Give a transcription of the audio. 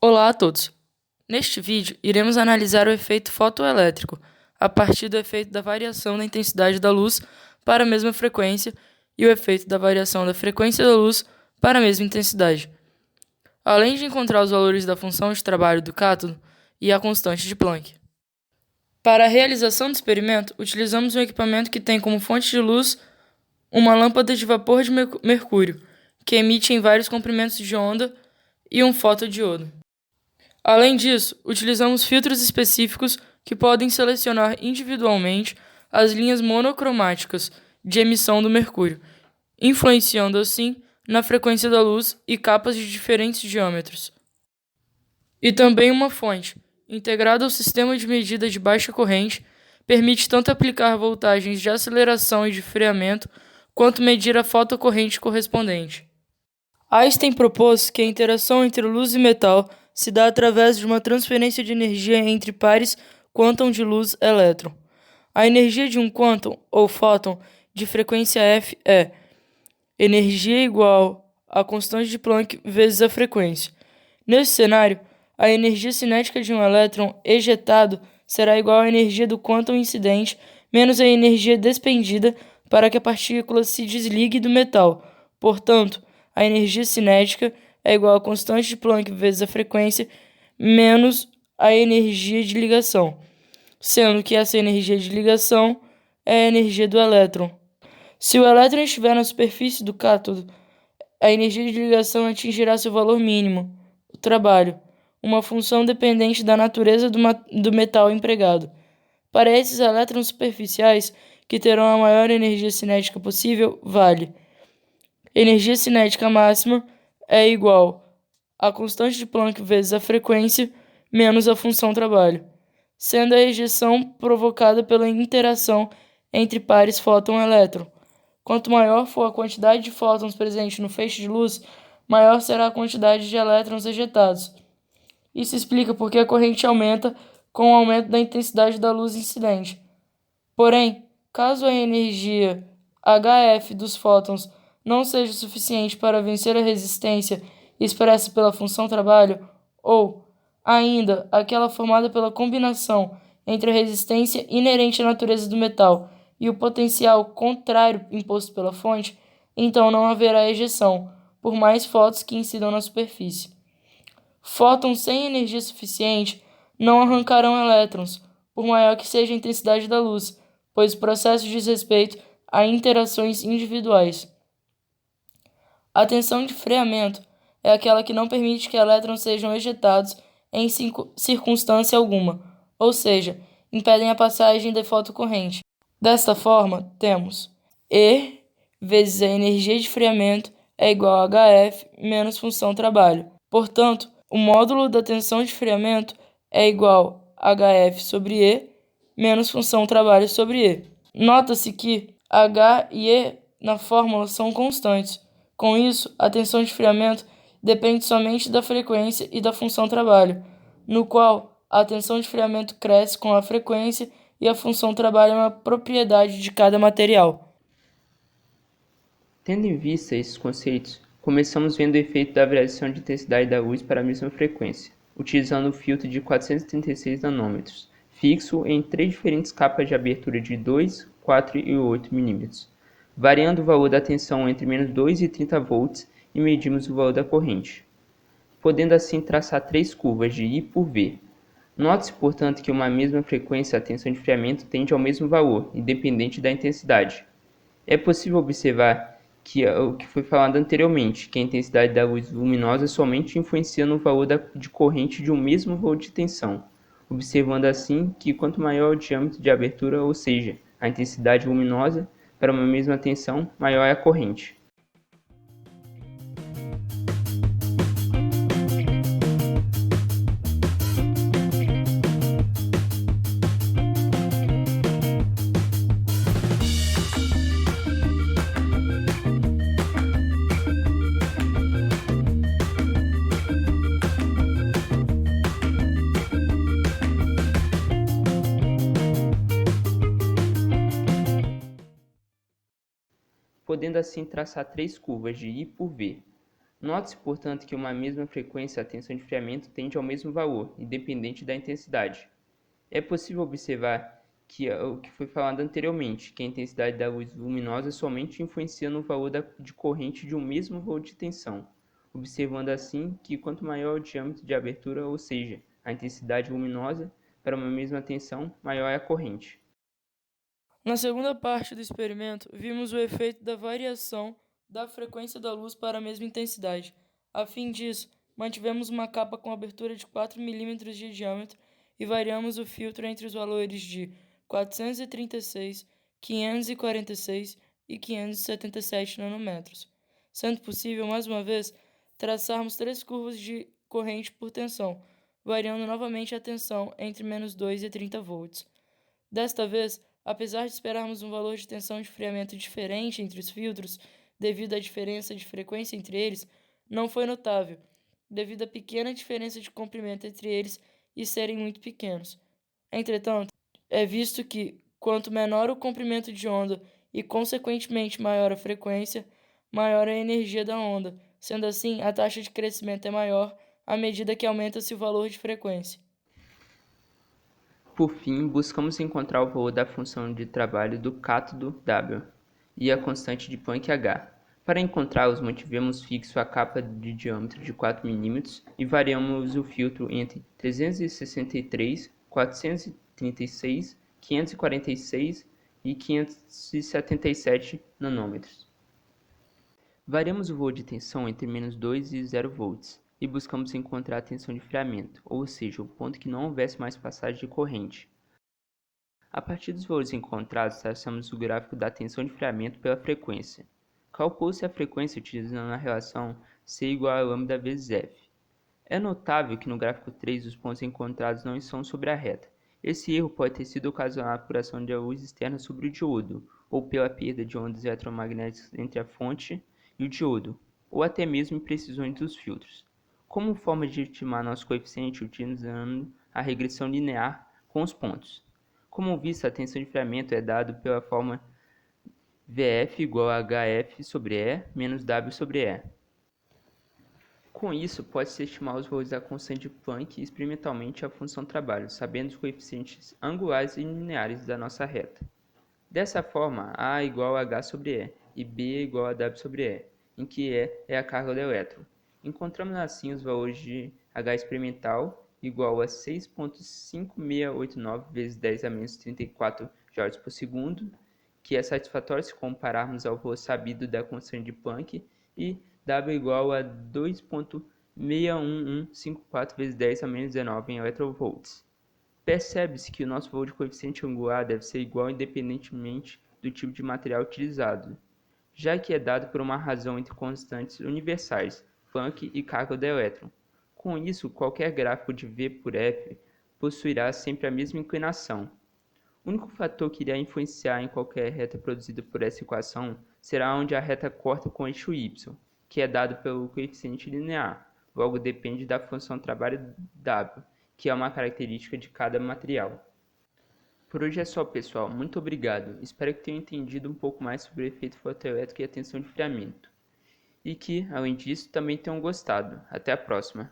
Olá a todos! Neste vídeo, iremos analisar o efeito fotoelétrico, a partir do efeito da variação da intensidade da luz para a mesma frequência e o efeito da variação da frequência da luz para a mesma intensidade, além de encontrar os valores da função de trabalho do cátodo e a constante de Planck. Para a realização do experimento, utilizamos um equipamento que tem como fonte de luz uma lâmpada de vapor de mercúrio, que emite em vários comprimentos de onda, e um fotodiodo. Além disso, utilizamos filtros específicos que podem selecionar individualmente as linhas monocromáticas de emissão do mercúrio, influenciando assim na frequência da luz e capas de diferentes diâmetros. E também uma fonte, integrada ao sistema de medida de baixa corrente, permite tanto aplicar voltagens de aceleração e de freamento, quanto medir a fotocorrente correspondente. Einstein propôs que a interação entre luz e metal se dá através de uma transferência de energia entre pares quantum de luz-elétron. A energia de um quantum, ou fóton, de frequência f é energia igual à constante de Planck vezes a frequência. Nesse cenário, a energia cinética de um elétron ejetado será igual à energia do quantum incidente menos a energia despendida para que a partícula se desligue do metal. Portanto, a energia cinética é igual à constante de Planck vezes a frequência menos a energia de ligação, sendo que essa energia de ligação é a energia do elétron. Se o elétron estiver na superfície do cátodo, a energia de ligação atingirá seu valor mínimo, o trabalho, uma função dependente da natureza do metal empregado. Para esses elétrons superficiais, que terão a maior energia cinética possível, vale energia cinética máxima é igual à constante de Planck vezes a frequência menos a função trabalho, sendo a ejeção provocada pela interação entre pares fóton-elétron. Quanto maior for a quantidade de fótons presente no feixe de luz, maior será a quantidade de elétrons ejetados. Isso explica por que a corrente aumenta com o aumento da intensidade da luz incidente. Porém, caso a energia HF dos fótons não seja suficiente para vencer a resistência expressa pela função trabalho, ou, ainda, aquela formada pela combinação entre a resistência inerente à natureza do metal e o potencial contrário imposto pela fonte, então não haverá ejeção, por mais fótons que incidam na superfície. Fótons sem energia suficiente não arrancarão elétrons, por maior que seja a intensidade da luz, pois o processo diz respeito a interações individuais. A tensão de freamento é aquela que não permite que elétrons sejam ejetados em circunstância alguma, ou seja, impedem a passagem da fotocorrente. Desta forma, temos E vezes a energia de freamento é igual a HF menos função trabalho. Portanto, o módulo da tensão de freamento é igual a HF sobre E menos função trabalho sobre E. Nota-se que H e E na fórmula são constantes. Com isso, a tensão de freamento depende somente da frequência e da função trabalho, no qual a tensão de freamento cresce com a frequência e a função trabalho é uma propriedade de cada material. Tendo em vista esses conceitos, começamos vendo o efeito da variação de intensidade da luz para a mesma frequência, utilizando o filtro de 436 nanômetros, fixo em 3 diferentes capas de abertura de 2, 4 e 8 mm, variando o valor da tensão entre menos 2 e 30 volts e medimos o valor da corrente, podendo assim traçar 3 curvas de I por V. Note-se, portanto, que uma mesma frequência a tensão de freamento tende ao mesmo valor, independente da intensidade. É possível observar que o que foi falado anteriormente, que a intensidade da luz luminosa somente influencia no valor de corrente de um mesmo valor de tensão, observando assim que quanto maior o diâmetro de abertura, ou seja, a intensidade luminosa, para uma mesma tensão, maior é a corrente. Podendo assim traçar 3 curvas de I por V. Note-se, portanto, que uma mesma frequência, a tensão de friamento tende ao mesmo valor, independente da intensidade. É possível observar que o que foi falado anteriormente, que a intensidade da luz luminosa somente influencia no valor de corrente de um mesmo volt de tensão, observando assim que quanto maior o diâmetro de abertura, ou seja, a intensidade luminosa, para uma mesma tensão, maior é a corrente. Na segunda parte do experimento, vimos o efeito da variação da frequência da luz para a mesma intensidade. A fim disso, mantivemos uma capa com abertura de 4 mm de diâmetro e variamos o filtro entre os valores de 436, 546 e 577 nanômetros, sendo possível, mais uma vez, traçarmos 3 curvas de corrente por tensão, variando novamente a tensão entre -2 e 30 volts. Desta vez, apesar de esperarmos um valor de tensão de friamento diferente entre os filtros, devido à diferença de frequência entre eles, não foi notável, devido à pequena diferença de comprimento entre eles e serem muito pequenos. Entretanto, é visto que, quanto menor o comprimento de onda e, consequentemente, maior a frequência, maior a energia da onda. Sendo assim, a taxa de crescimento é maior à medida que aumenta-se o valor de frequência. Por fim, buscamos encontrar o valor da função de trabalho do cátodo W e a constante de Planck H. Para encontrá-los, mantivemos fixo a capa de diâmetro de 4 mm e variamos o filtro entre 363, 436, 546 e 577 nanômetros. Variamos o valor de tensão entre -2 e 0 volts e buscamos encontrar a tensão de friamento, ou seja, o ponto que não houvesse mais passagem de corrente. A partir dos valores encontrados, traçamos o gráfico da tensão de friamento pela frequência. Calculou-se a frequência utilizando a relação C igual a lambda vezes F. É notável que no gráfico 3 os pontos encontrados não estão sobre a reta. Esse erro pode ter sido ocasionado por ação da luz externa sobre o diodo, ou pela perda de ondas eletromagnéticas entre a fonte e o diodo, ou até mesmo imprecisões dos filtros. Como forma de estimar nosso coeficiente utilizando a regressão linear com os pontos. Como visto, a tensão de friamento é dada pela forma Vf igual a Hf sobre E menos W sobre E. Com isso, pode-se estimar os valores da constante de Planck e experimentalmente a função trabalho, sabendo os coeficientes angulares e lineares da nossa reta. Dessa forma, A igual a H sobre E e B igual a W sobre E, em que E é a carga do elétron. Encontramos assim os valores de H experimental igual a 6,5689 vezes 10 a menos 34 joules por segundo, que é satisfatório se compararmos ao valor sabido da constante de Planck, e W igual a 2,61154 vezes 10 a menos 19 em electrovolts. Percebe-se que o nosso valor de coeficiente angular deve ser igual independentemente do tipo de material utilizado, já que é dado por uma razão entre constantes universais, Planck e carga do elétron. Com isso, qualquer gráfico de V por F possuirá sempre a mesma inclinação. O único fator que irá influenciar em qualquer reta produzida por essa equação será onde a reta corta com o eixo y, que é dado pelo coeficiente linear, logo depende da função trabalho W, que é uma característica de cada material. Por hoje é só, pessoal. Muito obrigado. Espero que tenham entendido um pouco mais sobre o efeito fotoelétrico e a tensão de friamento. E que, além disso, também tenham gostado. Até a próxima.